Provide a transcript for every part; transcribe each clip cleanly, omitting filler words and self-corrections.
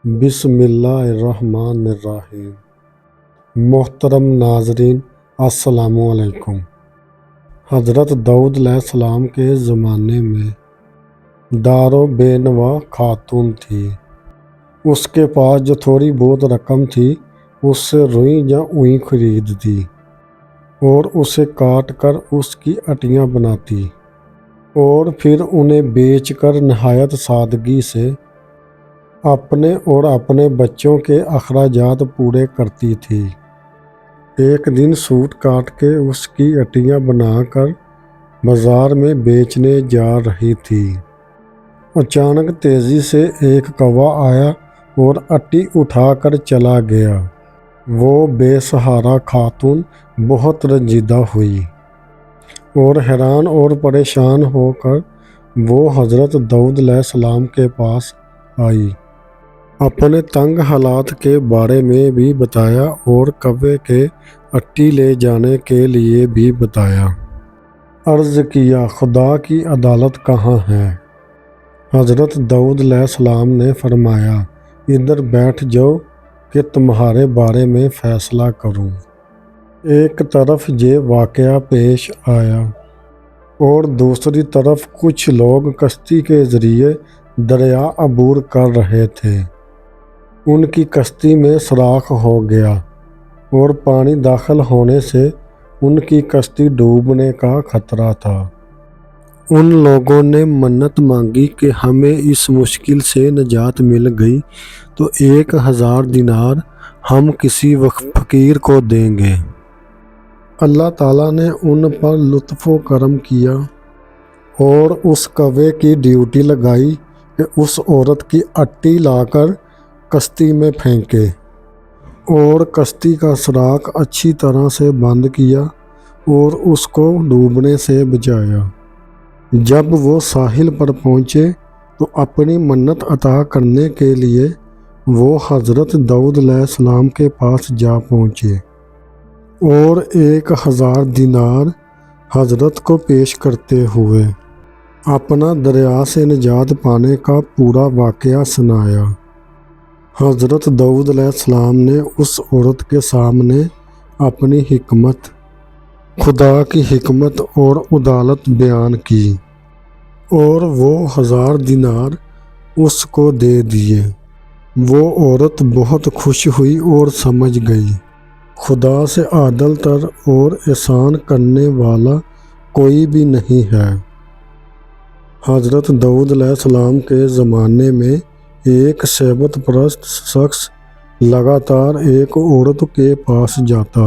بسم اللہ الرحمن الرحیم۔ محترم ناظرین، السلام علیکم۔ حضرت داؤد علیہ السلام کے زمانے میں دارو بے نوا خاتون تھی۔ اس کے پاس جو تھوڑی بہت رقم تھی اس سے روئی یا اوئی خریدتی اور اسے کاٹ کر اس کی اٹیاں بناتی اور پھر انہیں بیچ کر نہایت سادگی سے اپنے اور اپنے بچوں کے اخراجات پورے کرتی تھی۔ ایک دن سوٹ کاٹ کے اس کی اٹیاں بنا کر بازار میں بیچنے جا رہی تھی۔ اچانک تیزی سے ایک کوّا آیا اور اٹی اٹھا کر چلا گیا۔ وہ بے سہارا خاتون بہت رنجیدہ ہوئی اور حیران اور پریشان ہو کر وہ حضرت داؤد علیہ السلام کے پاس آئی۔ اپنے تنگ حالات کے بارے میں بھی بتایا اور کوّے کے اٹی لے جانے کے لیے بھی بتایا۔ عرض کیا، خدا کی عدالت کہاں ہے؟ حضرت داؤد علیہ السلام نے فرمایا، ادھر بیٹھ جاؤ کہ تمہارے بارے میں فیصلہ کروں۔ ایک طرف یہ واقعہ پیش آیا اور دوسری طرف کچھ لوگ کشتی کے ذریعے دریا عبور کر رہے تھے۔ ان کی کشتی میں سوراخ ہو گیا اور پانی داخل ہونے سے ان کی کشتی ڈوبنے کا خطرہ تھا۔ ان لوگوں نے منت مانگی کہ ہمیں اس مشکل سے نجات مل گئی تو 1000 دینار ہم کسی فقیر کو دیں گے۔ اللہ تعالیٰ نے ان پر لطف و کرم کیا اور اس کوّے کی ڈیوٹی لگائی کہ اس عورت کی اٹی لا کر کشتی میں پھینکے اور کشتی کا سوراخ اچھی طرح سے بند کیا اور اس کو ڈوبنے سے بچایا۔ جب وہ ساحل پر پہنچے تو اپنی منت عطا کرنے کے لیے وہ حضرت داؤد علیہ السلام کے پاس جا پہنچے اور 1000 دینار حضرت کو پیش کرتے ہوئے اپنا دریا سے نجات پانے کا پورا واقعہ سنایا۔ حضرت داؤد علیہ السلام نے اس عورت کے سامنے اپنی حکمت، خدا کی حکمت اور عدالت بیان کی اور وہ 1000 دینار اس کو دے دیے۔ وہ عورت بہت خوش ہوئی اور سمجھ گئی، خدا سے عادل تر اور احسان کرنے والا کوئی بھی نہیں ہے۔ حضرت داؤد علیہ السلام کے زمانے میں ایک شیوت پرست شخص لگاتار ایک عورت کے پاس جاتا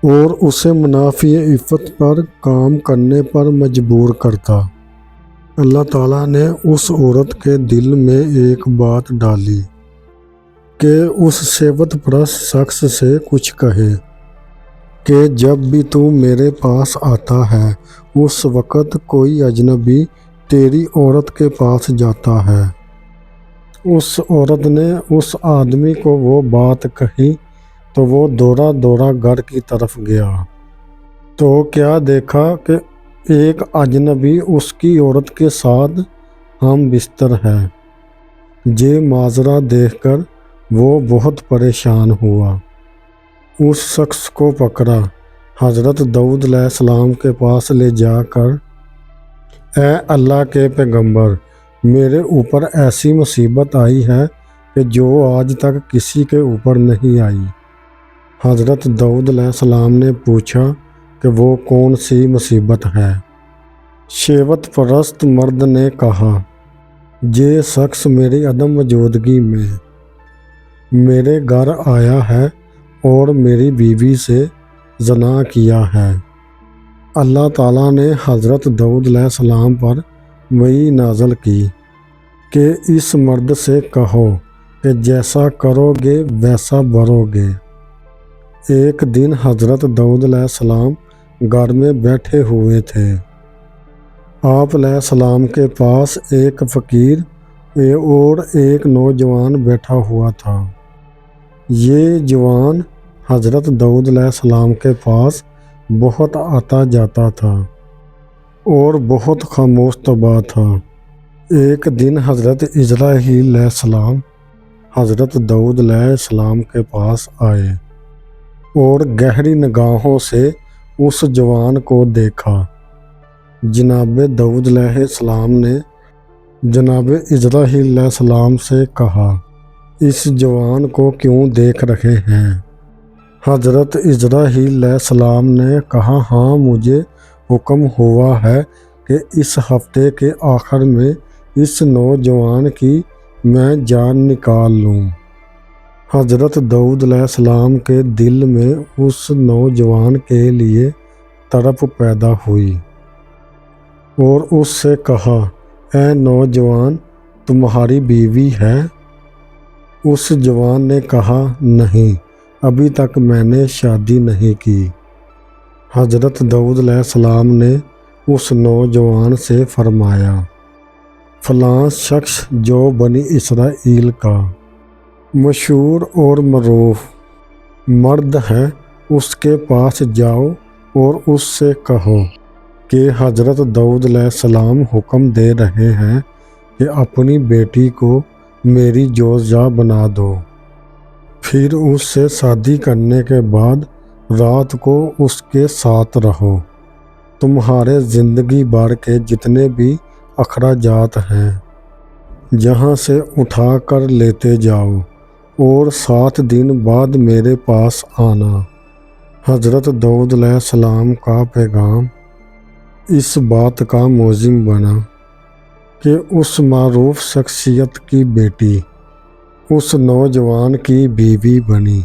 اور اسے منافع عفت پر کام کرنے پر مجبور کرتا۔ اللہ تعالیٰ نے اس عورت کے دل میں ایک بات ڈالی کہ اس شیوت پرست شخص سے کچھ کہے کہ جب بھی تو میرے پاس آتا ہے اس وقت کوئی اجنبی تیری عورت کے پاس جاتا ہے۔ اس عورت نے اس آدمی کو وہ بات کہی تو وہ دورہ دورہ گھر کی طرف گیا تو کیا دیکھا کہ ایک اجنبی اس کی عورت کے ساتھ ہم بستر ہے۔ یہ منظر دیکھ کر وہ بہت پریشان ہوا، اس شخص کو پکڑا، حضرت داؤد علیہ السلام کے پاس لے جا کر، اے اللہ کے پیغمبر، میرے اوپر ایسی مصیبت آئی ہے کہ جو آج تک کسی کے اوپر نہیں آئی۔ حضرت داؤد علیہ السلام نے پوچھا کہ وہ کون سی مصیبت ہے؟ شیوت پرست مرد نے کہا، یہ شخص میری عدم موجودگی میں میرے گھر آیا ہے اور میری بیوی سے زنا کیا ہے۔ اللہ تعالیٰ نے حضرت داؤد علیہ السلام پر وحی نازل کی کہ اس مرد سے کہو کہ جیسا کرو گے ویسا بھرو گے۔ ایک دن حضرت داؤد علیہ السلام گھر میں بیٹھے ہوئے تھے۔ آپ علیہ السلام کے پاس ایک فقیر اور ایک نوجوان بیٹھا ہوا تھا۔ یہ جوان حضرت داؤد علیہ السلام کے پاس بہت آتا جاتا تھا اور بہت خاموش طبع تھا۔ ایک دن حضرت اسرائیل علیہ السلام حضرت داؤد علیہ السلام کے پاس آئے اور گہری نگاہوں سے اس جوان کو دیکھا۔ جناب داؤد علیہ السلام نے جناب اسرائیل علیہ السلام سے کہا، اس جوان کو کیوں دیکھ رہے ہیں؟ حضرت اسرائیل علیہ السلام نے کہا، ہاں، مجھے حکم ہوا ہے کہ اس ہفتے کے آخر میں اس نوجوان کی میں جان نکال لوں۔ حضرت داؤد علیہ السلام کے دل میں اس نوجوان کے لیے تڑپ پیدا ہوئی اور اس سے کہا، اے نوجوان، تمہاری بیوی ہے؟ اس جوان نے کہا، نہیں، ابھی تک میں نے شادی نہیں کی۔ حضرت داؤد علیہ السلام نے اس نوجوان سے فرمایا، فلاں شخص جو بنی اسرائیل کا مشہور اور معروف مرد ہے، اس کے پاس جاؤ اور اس سے کہو کہ حضرت داؤد علیہ السلام حکم دے رہے ہیں کہ اپنی بیٹی کو میری جوزجا بنا دو، پھر اس سے شادی کرنے کے بعد رات کو اس کے ساتھ رہو۔ تمہارے زندگی بھر کے جتنے بھی اخراجات ہیں جہاں سے اٹھا کر لیتے جاؤ اور 7 دن بعد میرے پاس آنا۔ حضرت داؤد علیہ السلام کا پیغام اس بات کا موزم بنا کہ اس معروف شخصیت کی بیٹی اس نوجوان کی بیوی بنی۔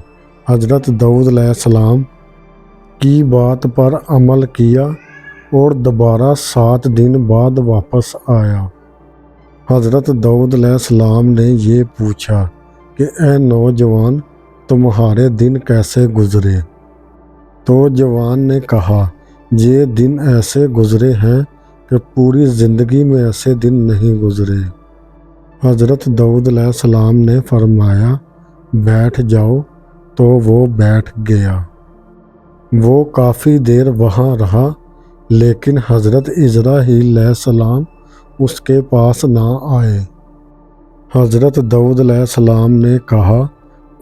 حضرت داؤد علیہ السلام کی بات پر عمل کیا اور دوبارہ 7 دن بعد واپس آیا۔ حضرت داؤد علیہ السلام نے یہ پوچھا کہ اے نوجوان، تمہارے دن کیسے گزرے؟ تو جوان نے کہا، یہ دن ایسے گزرے ہیں کہ پوری زندگی میں ایسے دن نہیں گزرے۔ حضرت داؤد علیہ السلام نے فرمایا، بیٹھ جاؤ، تو وہ بیٹھ گیا۔ وہ کافی دیر وہاں رہا، لیکن حضرت اسرائیل علیہ السلام اس کے پاس نہ آئے۔ حضرت داؤد علیہ السلام نے کہا،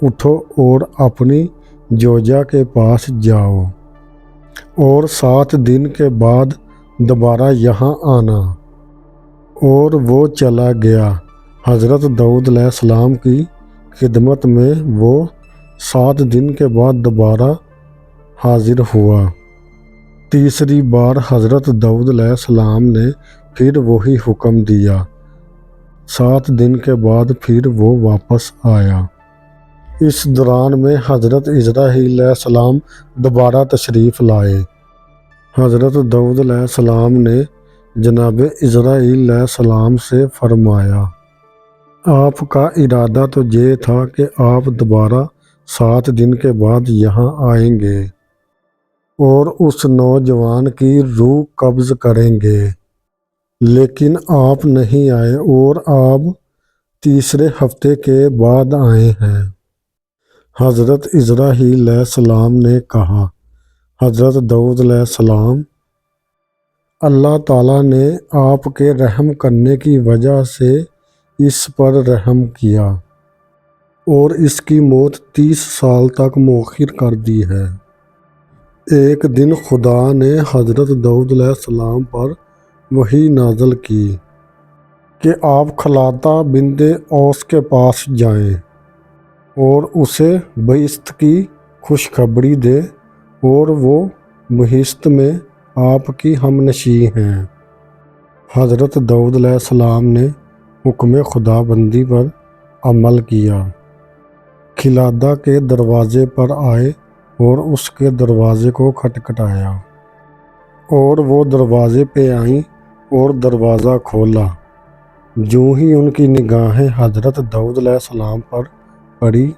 اٹھو اور اپنی زوجہ کے پاس جاؤ اور 7 دن کے بعد دوبارہ یہاں آنا۔ اور وہ چلا گیا۔ حضرت داؤد علیہ السلام کی خدمت میں وہ 7 دن کے بعد دوبارہ حاضر ہوا۔ تیسری بار حضرت داؤد علیہ السلام نے پھر وہی حکم دیا۔ 7 دن کے بعد پھر وہ واپس آیا۔ اس دوران میں حضرت اسرائیل علیہ السلام دوبارہ تشریف لائے۔ حضرت داؤد علیہ السلام نے جناب اسرائیل علیہ السلام سے فرمایا، آپ کا ارادہ تو یہ تھا کہ آپ دوبارہ 7 دن کے بعد یہاں آئیں گے اور اس نوجوان کی روح قبض کریں گے، لیکن آپ نہیں آئے اور آپ تیسرے ہفتے کے بعد آئے ہیں۔ حضرت اسرائیل علیہ السلام نے کہا، حضرت داؤد علیہ السلام، اللہ تعالیٰ نے آپ کے رحم کرنے کی وجہ سے اس پر رحم کیا اور اس کی موت 30 سال تک مؤخر کر دی ہے۔ ایک دن خدا نے حضرت داؤد علیہ السلام پر وحی نازل کی کہ آپ خلادہ بنت اوس کے پاس جائیں اور اسے بہشت کی خوشخبری دے اور وہ بہشت میں آپ کی ہمنشین ہیں۔ حضرت داؤد علیہ السلام نے حکم خدا بندی پر عمل کیا، خلادہ کے دروازے پر آئے اور اس کے دروازے کو کھٹکھٹایا اور وہ دروازے پہ آئیں اور دروازہ کھولا۔ جو ہی ان کی نگاہیں حضرت داؤد علیہ السلام پر پڑی،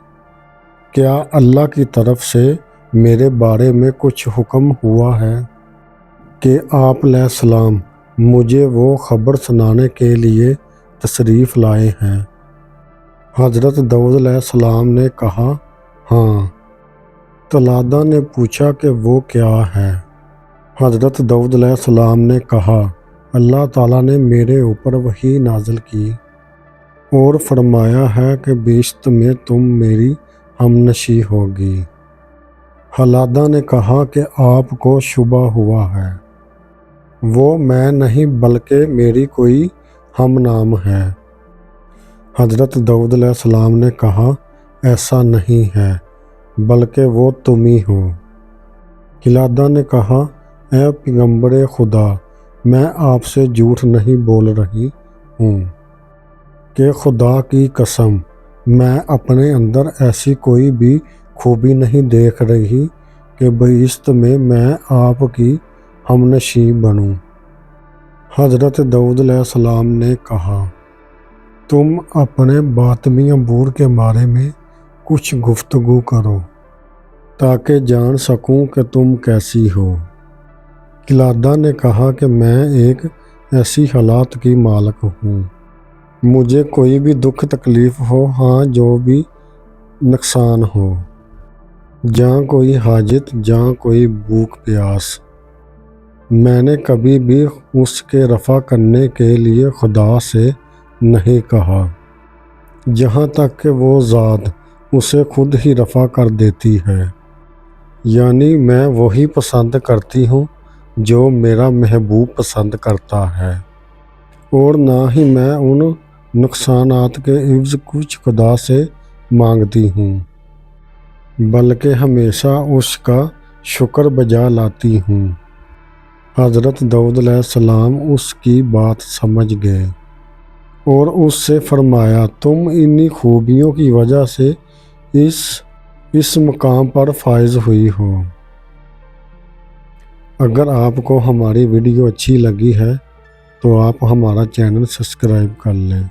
کیا اللہ کی طرف سے میرے بارے میں کچھ حکم ہوا ہے کہ آپ علیہ السلام مجھے وہ خبر سنانے کے لیے تشریف لائے ہیں؟ حضرت داؤد علیہ السلام نے کہا، ہاں۔ خلادہ نے پوچھا کہ وہ کیا ہے؟ حضرت داؤد علیہ السلام نے کہا، اللہ تعالیٰ نے میرے اوپر وحی نازل کی اور فرمایا ہے کہ بیشت میں تم میری ہمنشیں ہوگی۔ حلادہ نے کہا کہ آپ کو شبہ ہوا ہے، وہ میں نہیں بلکہ میری کوئی ہم نام ہے۔ حضرت داؤد علیہ السلام نے کہا ایسا نہیں ہے بلکہ وہ تم ہی ہو۔ قلادہ نے کہا اے پیغمبر خدا، میں آپ سے جھوٹ نہیں بول رہی ہوں کہ خدا کی قسم میں اپنے اندر ایسی کوئی بھی خوبی نہیں دیکھ رہی کہ بہشت میں آپ کی ہمنشیں بنوں۔ حضرت داؤد علیہ السلام نے کہا تم اپنے باطنی امور کے بارے میں کچھ گفتگو کرو تاکہ جان سکوں کہ تم کیسی ہو۔ قلادہ نے کہا کہ میں ایک ایسی حالت کی مالک ہوں، مجھے کوئی بھی دکھ تکلیف ہو، ہاں جو بھی نقصان ہو، جہاں کوئی حاجت، جہاں کوئی بھوک پیاس، میں نے کبھی بھی اس کے رفع کرنے کے لیے خدا سے نہیں کہا، جہاں تک کہ وہ ذات اسے خود ہی رفع کر دیتی ہے۔ یعنی میں وہی پسند کرتی ہوں جو میرا محبوب پسند کرتا ہے، اور نہ ہی میں ان نقصانات کے عوض کچھ خدا سے مانگتی ہوں، بلکہ ہمیشہ اس کا شکر بجا لاتی ہوں۔ حضرت داؤد علیہ السلام اس کی بات سمجھ گئے اور اس سے فرمایا تم انہی خوبیوں کی وجہ سے اس مقام پر فائز ہوئی ہو۔ اگر آپ کو ہماری ویڈیو اچھی لگی ہے تو آپ ہمارا چینل سبسکرائب کر لیں۔